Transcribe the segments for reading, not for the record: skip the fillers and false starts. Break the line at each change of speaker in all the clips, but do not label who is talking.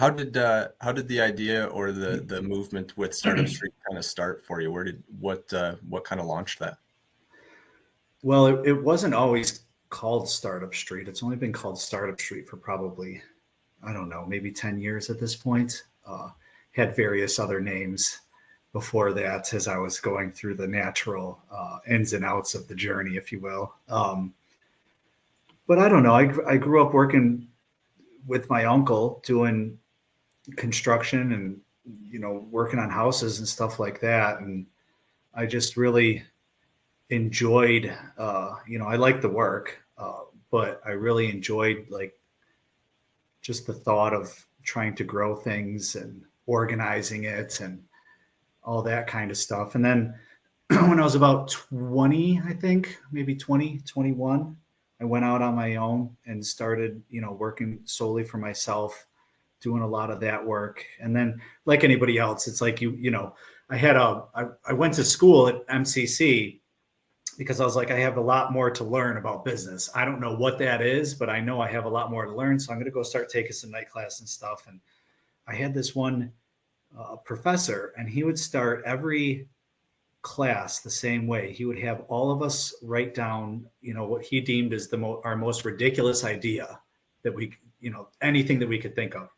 How did the idea or the movement with Startup Street kind of start for you? What kind of launched that?
Well, it wasn't always called Startup Street. It's only been called Startup Street for probably, I don't know, maybe 10 years at this point. Had various other names before that as I was going through the natural ins and outs of the journey, if you will. But I don't know. I grew up working with my uncle doing construction and, working on houses and stuff like that. And I just really enjoyed, I liked the work, but I really enjoyed like just the thought of trying to grow things and organizing it and all that kind of stuff. And then when I was about 20, I think maybe 20, 21, I went out on my own and started, working solely for myself, doing a lot of that work. And then like anybody else, it's like, I went to school at MCC because I was like, I have a lot more to learn about business. I don't know what that is, but I know I have a lot more to learn. So I'm going to go start taking some night class and stuff. And I had this one professor, and he would start every class the same way. He would have all of us write down, what he deemed as our most ridiculous idea that anything that we could think of.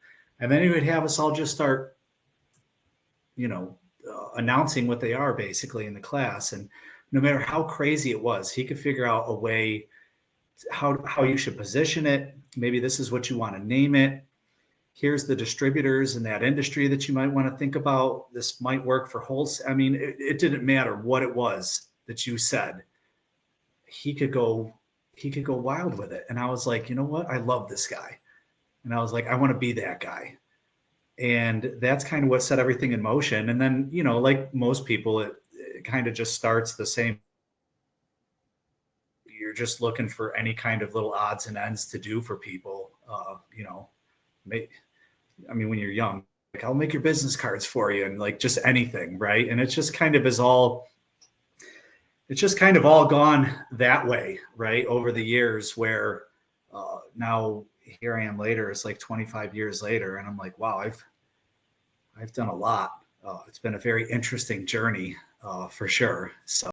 And then he would have us all just start, announcing what they are basically in the class. And no matter how crazy it was, he could figure out a way how you should position it. Maybe this is what you want to name it. Here's the distributors in that industry that you might want to think about. This might work for wholesale. I mean, it didn't matter what it was that you said. He could go wild with it. And I was like, you know what? I love this guy. And I was like, I want to be that guy. And that's kind of what set everything in motion. And then, like most people, it kind of just starts the same. You're just looking for any kind of little odds and ends to do for people. When you're young, like I'll make your business cards for you and like just anything, right? And it's just kind of all gone that way, right? Over the years where now here I am later, it's like 25 years later. And I'm like, wow, I've done a lot. It's been a very interesting journey for sure. So